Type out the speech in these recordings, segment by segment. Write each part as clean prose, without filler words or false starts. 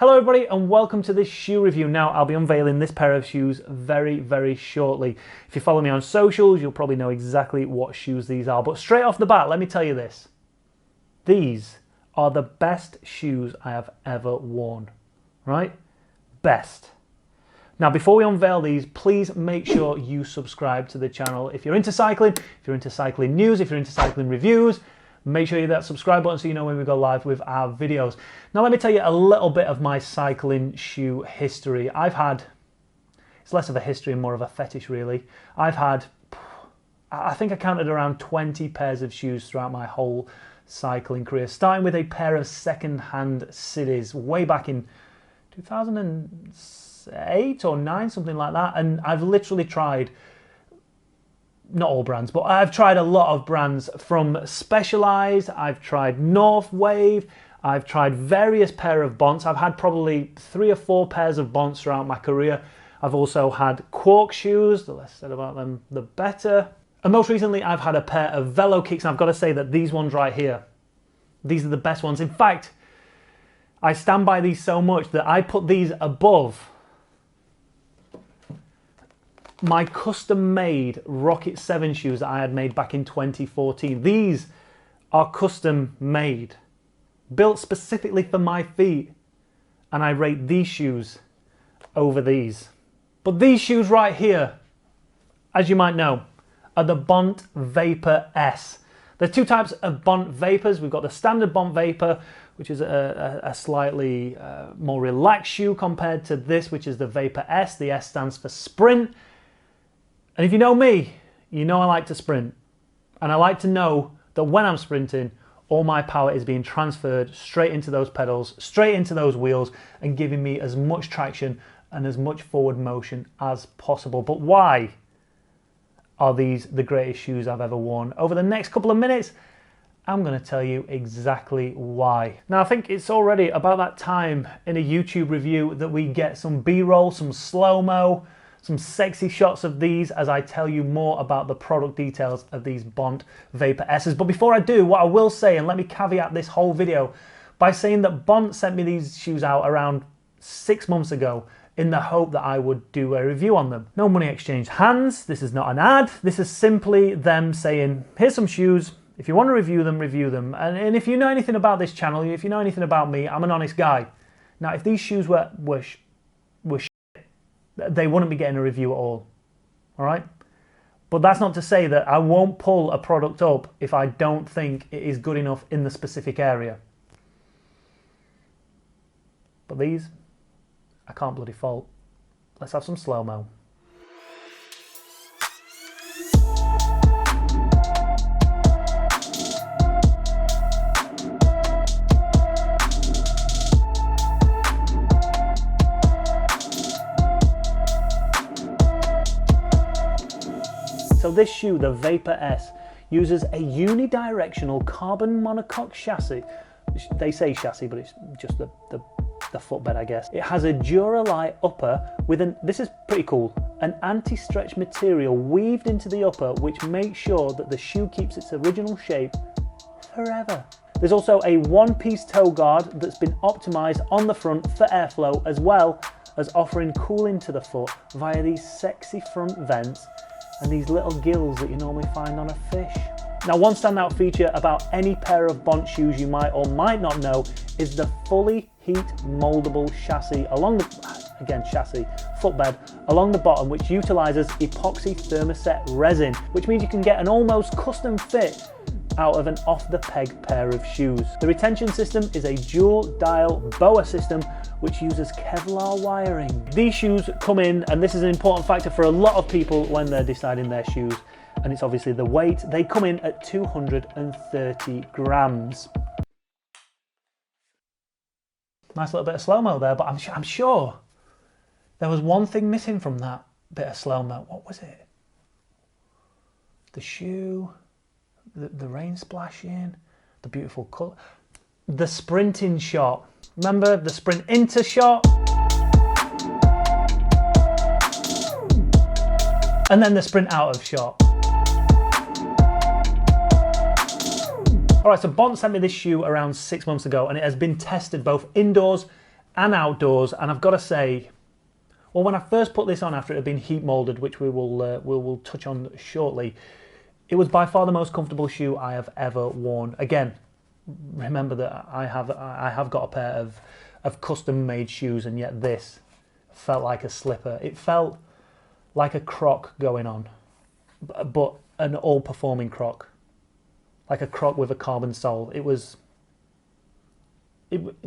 Hello everybody and welcome to this shoe review. Now I'll be unveiling this pair of shoes very shortly. If you follow me on socials, you'll probably know exactly what shoes these are. But straight off the bat, let me tell you this. These are the best shoes I have ever worn, right? Best. Now before we unveil these, please make sure you subscribe to the channel. If you're into cycling, if you're into cycling news, if you're into cycling reviews, make sure you hit that subscribe button so you know when we go live with our videos. Now let me tell you a little bit of my cycling shoe history. It's less of a history and more of a fetish really. I think I counted around 20 pairs of shoes throughout my whole cycling career, starting with a pair of second-hand Cities way back in 2008 or 9, something like that. And I've literally tried, not all brands, but I've tried a lot of brands, from Specialized, I've tried North Wave, I've tried various pair of Bonts. I've had probably 3 or 4 pairs of Bonts throughout my career. I've also had Quark shoes, the less said about them, the better. And most recently, I've had a pair of Velo Kicks, and I've got to say that these ones right here, these are the best ones. In fact, I stand by these so much that I put these above my custom-made Rocket 7 shoes that I had made back in 2014. These are custom-made, built specifically for my feet, and I rate these shoes over these. But these shoes right here, as you might know, are the Bont Vapor S. There's 2 types of Bont Vapors. We've got the standard Bont Vapor, which is a slightly more relaxed shoe compared to this, which is the Vapor S. The S stands for Sprint. And if you know me, you know I like to sprint. And I like to know that when I'm sprinting, all my power is being transferred straight into those pedals, straight into those wheels, and giving me as much traction and as much forward motion as possible. But why are these the greatest shoes I've ever worn? Over the next couple of minutes, I'm going to tell you exactly why. Now, I think it's already about that time in a YouTube review that we get some B-roll, some slow-mo, some sexy shots of these as I tell you more about the product details of these Bont Vapor S's. But before I do, what I will say, and let me caveat this whole video by saying that Bont sent me these shoes out around 6 months ago in the hope that I would do a review on them. No money exchanged hands. This is not an ad. This is simply them saying, here's some shoes. If you want to review them, review them. And if you know anything about this channel, if you know anything about me, I'm an honest guy. Now, if these shoes were they wouldn't be getting a review at all right? But that's not to say that I won't pull a product up if I don't think it is good enough in the specific area. But these, I can't bloody fault. Let's have some slow-mo. So this shoe, the Vapor S, uses a unidirectional carbon monocoque chassis. They say chassis, but it's just the footbed, I guess. It has a Duralite upper with this is pretty cool, an anti-stretch material weaved into the upper, which makes sure that the shoe keeps its original shape forever. There's also a one-piece toe guard that's been optimized on the front for airflow, as well as offering cooling to the foot via these sexy front vents and these little gills that you normally find on a fish. Now, one standout feature about any pair of Bont shoes you might or might not know is the fully heat moldable chassis footbed along the bottom, which utilizes epoxy thermoset resin, which means you can get an almost custom fit out of an off-the-peg pair of shoes. The retention system is a dual dial BOA system which uses Kevlar wiring. These shoes come in, and this is an important factor for a lot of people when they're deciding their shoes, and it's obviously the weight. They come in at 230 grams. Nice little bit of slow-mo there, but I'm sure there was one thing missing from that bit of slow-mo. What was it? The shoe, the rain splashing, the beautiful colour, the sprinting shot. Remember the sprint into shot? And then the sprint out of shot. All right, so Bont sent me this shoe around 6 months ago, and it has been tested both indoors and outdoors. And I've got to say, well, when I first put this on after it had been heat molded, which we will touch on shortly, it was by far the most comfortable shoe I have ever worn. Again, remember that I have got a pair of custom made shoes, and yet this felt like a slipper. It felt like a croc going on, but an all performing croc, like a croc with a carbon sole. It was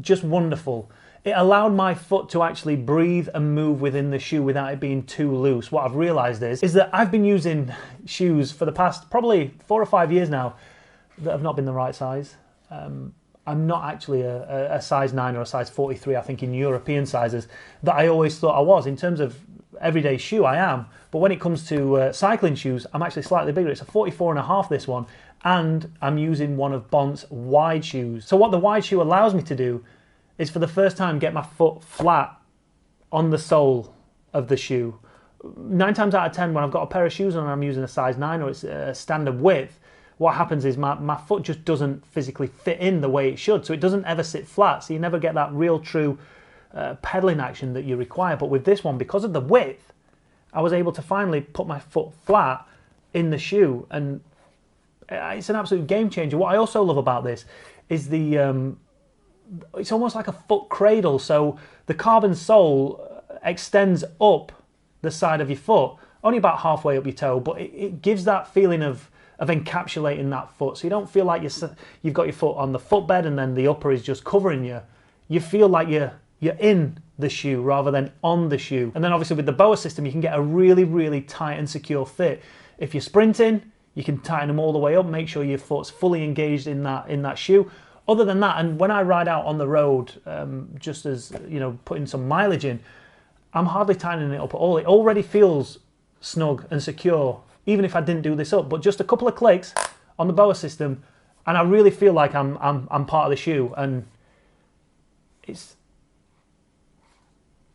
just wonderful. It allowed my foot to actually breathe and move within the shoe without it being too loose. What I've realized is that I've been using shoes for the past probably 4 or 5 years now that have not been the right size. I'm not actually a size 9 or a size 43, I think, in European sizes that I always thought I was. In terms of everyday shoe, I am. But when it comes to cycling shoes, I'm actually slightly bigger. It's a 44.5, this one, and I'm using one of Bont's wide shoes. So what the wide shoe allows me to do is, for the first time, get my foot flat on the sole of the shoe. 9 times out of 10, when I've got a pair of shoes on and I'm using a size 9 or it's a standard width, what happens is my foot just doesn't physically fit in the way it should. So it doesn't ever sit flat. So you never get that real true pedaling action that you require. But with this one, because of the width, I was able to finally put my foot flat in the shoe. And it's an absolute game changer. What I also love about this is it's almost like a foot cradle. So the carbon sole extends up the side of your foot, only about halfway up your toe, but it gives that feeling of encapsulating that foot. So you don't feel like you've got your foot on the footbed and then the upper is just covering you. You feel like you're in the shoe rather than on the shoe. And then obviously with the BOA system, you can get a really, really tight and secure fit. If you're sprinting, you can tighten them all the way up, make sure your foot's fully engaged in that shoe. Other than that, and when I ride out on the road, just as, you know, putting some mileage in, I'm hardly tightening it up at all. It already feels snug and secure, even if I didn't do this up. But just a couple of clicks on the BOA system, and I really feel like I'm part of the shoe. And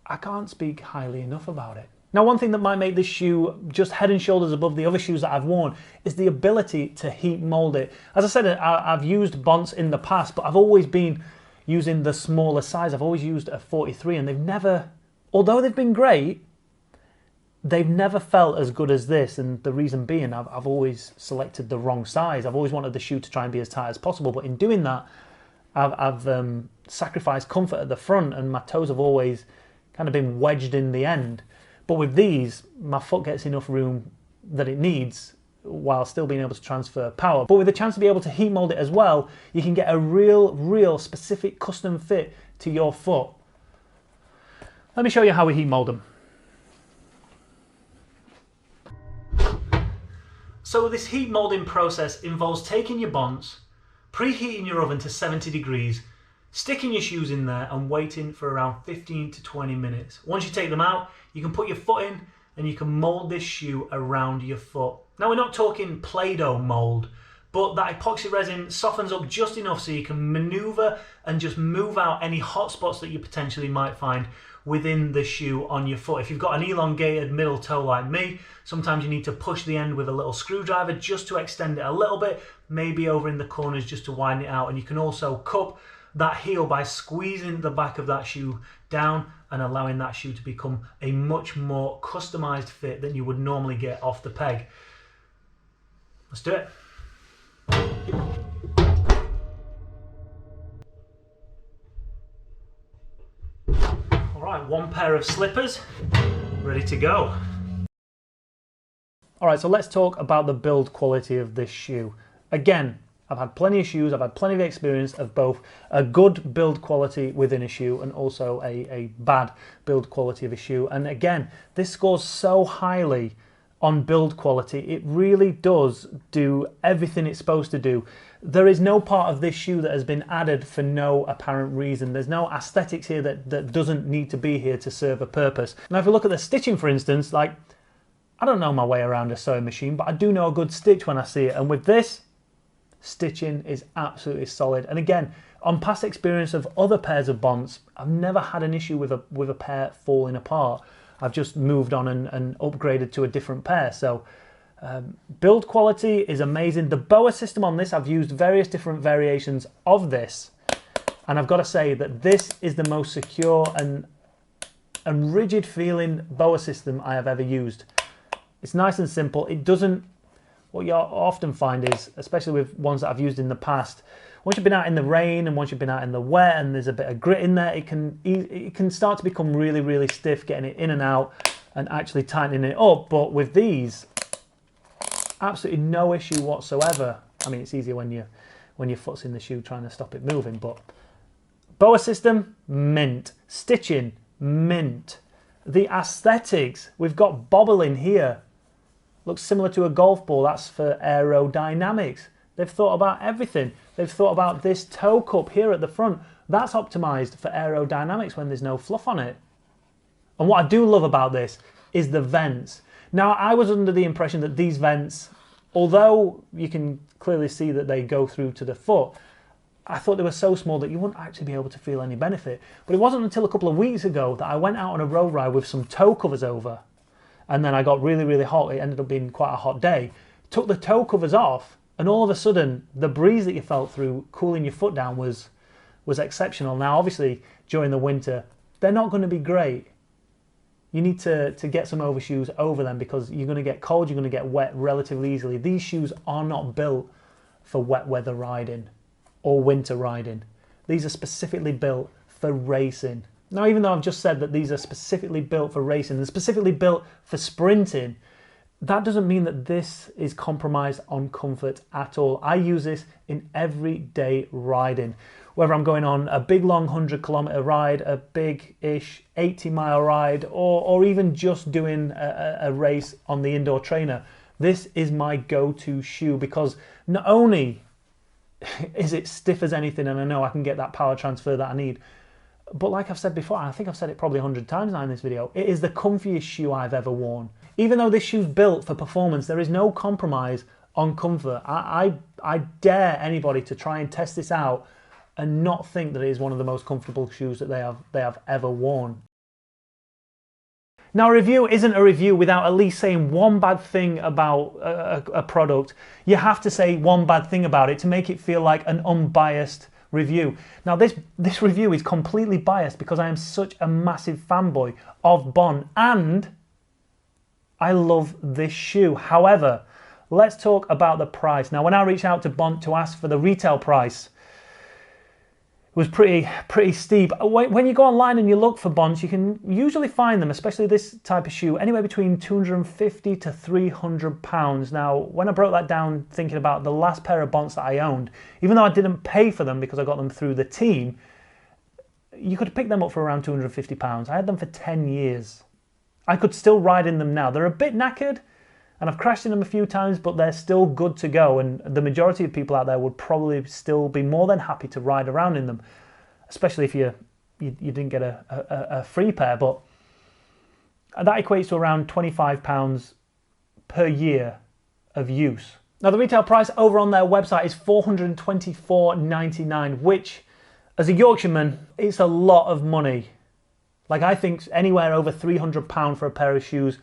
I can't speak highly enough about it. Now, one thing that might make this shoe just head and shoulders above the other shoes that I've worn is the ability to heat mold it. As I said, I've used Bont's in the past, but I've always been using the smaller size. I've always used a 43, and they've never, although they've been great, they've never felt as good as this. And the reason being, I've always selected the wrong size. I've always wanted the shoe to try and be as tight as possible, but in doing that, I've sacrificed comfort at the front, and my toes have always kind of been wedged in the end. But with these, my foot gets enough room that it needs while still being able to transfer power. But with the chance to be able to heat mold it as well, you can get a real specific custom fit to your foot. Let me show you how we heat mold them. So this heat molding process involves taking your Bont's, preheating your oven to 70 degrees, sticking your shoes in there and waiting for around 15 to 20 minutes. Once you take them out, you can put your foot in and you can mold this shoe around your foot. Now, we're not talking Play-Doh mold, but that epoxy resin softens up just enough so you can maneuver and just move out any hot spots that you potentially might find within the shoe on your foot. If you've got an elongated middle toe like me, sometimes you need to push the end with a little screwdriver just to extend it a little bit, maybe over in the corners just to widen it out. And you can also cup that heel by squeezing the back of that shoe down and allowing that shoe to become a much more customized fit than you would normally get off the peg. Let's do it. All right, one pair of slippers, ready to go. All right, so let's talk about the build quality of this shoe. Again, I've had plenty of shoes, I've had plenty of experience of both a good build quality within a shoe and also a bad build quality of a shoe. And again, this scores so highly on build quality. It really does do everything it's supposed to do. There is no part of this shoe that has been added for no apparent reason. There's no aesthetics here that doesn't need to be here to serve a purpose. Now, if you look at the stitching, for instance, like, I don't know my way around a sewing machine, but I do know a good stitch when I see it. And with this, stitching is absolutely solid. And again, on past experience of other pairs of Bont's, I've never had an issue with a pair falling apart. I've just moved on and upgraded to a different pair. So build quality is amazing. The BOA system on this, I've used various different variations of this. And I've got to say that this is the most secure and rigid feeling BOA system I have ever used. It's nice and simple. It doesn't, what you often find is, especially with ones that I've used in the past, once you've been out in the rain and once you've been out in the wet and there's a bit of grit in there, it can start to become really, really stiff, getting it in and out and actually tightening it up. But with these, absolutely no issue whatsoever. I mean, it's easier when your foot's in the shoe trying to stop it moving, but BOA system, mint. Stitching, mint. The aesthetics, we've got bobbling here. Looks similar to a golf ball. That's for aerodynamics. They've thought about everything. They've thought about this toe cup here at the front. That's optimized for aerodynamics when there's no fluff on it. And what I do love about this is the vents. Now, I was under the impression that these vents, although you can clearly see that they go through to the foot, I thought they were so small that you wouldn't actually be able to feel any benefit. But it wasn't until a couple of weeks ago that I went out on a road ride with some toe covers over, and then I got really, really hot. It ended up being quite a hot day. Took the toe covers off, and all of a sudden, the breeze that you felt through cooling your foot down was exceptional. Now, obviously, during the winter, they're not going to be great. You need to get some overshoes over them because you're going to get cold, you're going to get wet relatively easily. These shoes are not built for wet weather riding or winter riding. These are specifically built for racing. Now, even though I've just said that these are specifically built for racing and specifically built for sprinting, that doesn't mean that this is compromised on comfort at all. I use this in everyday riding. Whether I'm going on a big long 100-kilometer ride, a big-ish 80-mile ride, or even just doing a race on the indoor trainer, this is my go-to shoe because not only is it stiff as anything, and I know I can get that power transfer that I need, but like I've said before, I think I've said it probably 100 times now in this video, it is the comfiest shoe I've ever worn. Even though this shoe's built for performance, there is no compromise on comfort. I dare anybody to try and test this out and not think that it is one of the most comfortable shoes that they have ever worn. Now, a review isn't a review without at least saying one bad thing about a product. You have to say one bad thing about it to make it feel like an unbiased review. Now, this review is completely biased because I am such a massive fanboy of Bond and I love this shoe. However, let's talk about the price. Now, when I reached out to Bond to ask for the retail price, was pretty steep. When you go online and you look for Bonds, you can usually find them, especially this type of shoe, anywhere between £250 to £300. Now, when I broke that down, thinking about the last pair of Bonds that I owned, even though I didn't pay for them because I got them through the team, you could pick them up for around £250. I had them for 10 years. I could still ride in them now. They're a bit knackered, and I've crashed in them a few times, but they're still good to go. And the majority of people out there would probably still be more than happy to ride around in them, especially if you didn't get a free pair. But that equates to around £25 per year of use. Now, the retail price over on their website is £424.99, which, as a Yorkshireman, it's a lot of money. Like, I think anywhere over £300 for a pair of shoes,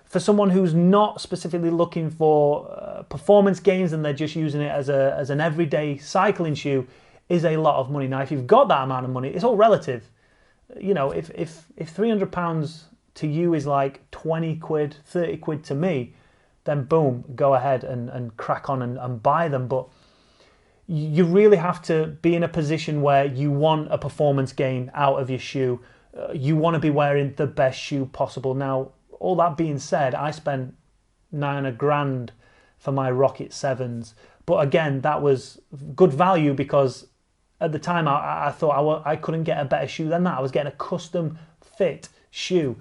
for someone who's not specifically looking for performance gains and they're just using it as an everyday cycling shoe, is a lot of money. Now, if you've got that amount of money, it's all relative. You know, if £300 to you is like 20 quid, 30 quid to me, then boom, go ahead and crack on and buy them. But you really have to be in a position where you want a performance gain out of your shoe. You want to be wearing the best shoe possible. Now, all that being said, I spent £9 grand for my Rocket 7s. But again, that was good value because at the time I thought I couldn't get a better shoe than that. I was getting a custom fit shoe.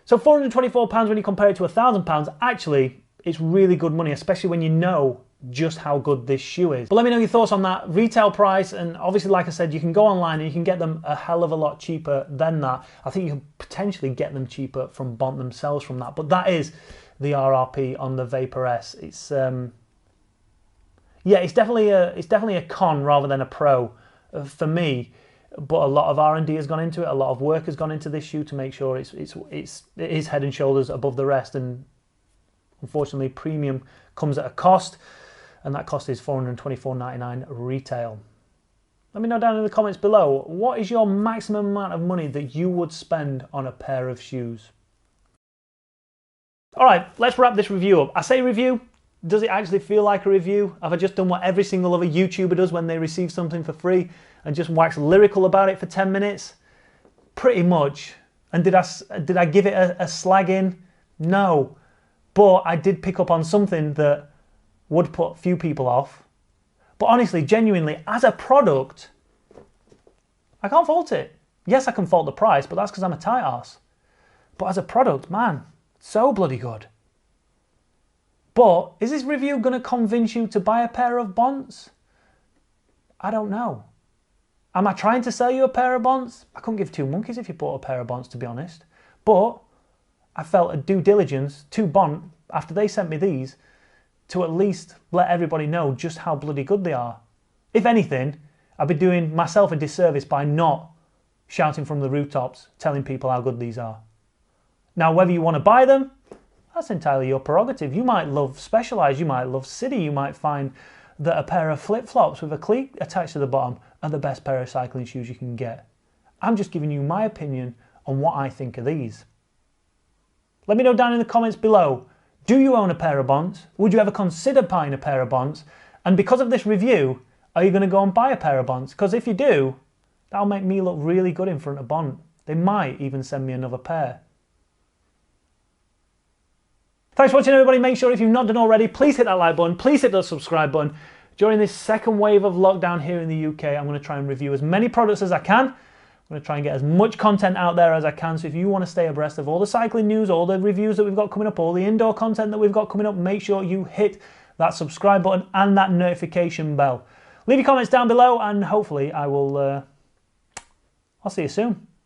So £424 when you compare it to £1,000, actually, it's really good money, especially when you know just how good this shoe is. But let me know your thoughts on that retail price, and obviously, like I said, you can go online and you can get them a hell of a lot cheaper than that. I think you can potentially get them cheaper from Bont themselves from that, but that is the RRP on the Vapor S. It's yeah, it's definitely a con rather than a pro for me, but a lot of R&D has gone into it, a lot of work has gone into this shoe to make sure it is head and shoulders above the rest, and unfortunately premium comes at a cost, and that cost is £424.99 retail. Let me know down in the comments below, what is your maximum amount of money that you would spend on a pair of shoes? All right, let's wrap this review up. I say review, does it actually feel like a review? Have I just done what every single other YouTuber does when they receive something for free and just wax lyrical about it for 10 minutes? Pretty much. And did I give it a slag in? No. But I did pick up on something that would put a few people off. But honestly, genuinely, as a product, I can't fault it. Yes, I can fault the price, but that's because I'm a tight arse. But as a product, man, so bloody good. But is this review going to convince you to buy a pair of Bonds? I don't know. Am I trying to sell you a pair of Bonds? I couldn't give two monkeys if you bought a pair of Bonds, to be honest. But I felt a due diligence to Bond, after they sent me these, to at least let everybody know just how bloody good they are. If anything, I'd be doing myself a disservice by not shouting from the rooftops, telling people how good these are. Now, whether you want to buy them, that's entirely your prerogative. You might love Specialized, you might love City, you might find that a pair of flip-flops with a cleat attached to the bottom are the best pair of cycling shoes you can get. I'm just giving you my opinion on what I think of these. Let me know down in the comments below, do you own a pair of Bonds? Would you ever consider buying a pair of Bonds? And because of this review, are you going to go and buy a pair of Bonds? Because if you do, that'll make me look really good in front of Bond. They might even send me another pair. Thanks for watching, everybody. Make sure if you've not done already, please hit that like button, please hit the subscribe button. During this second wave of lockdown here in the UK, I'm going to try and review as many products as I can. I'm going to try and get as much content out there as I can. So if you want to stay abreast of all the cycling news, all the reviews that we've got coming up, all the indoor content that we've got coming up, make sure you hit that subscribe button and that notification bell. Leave your comments down below and hopefully I'll see you soon.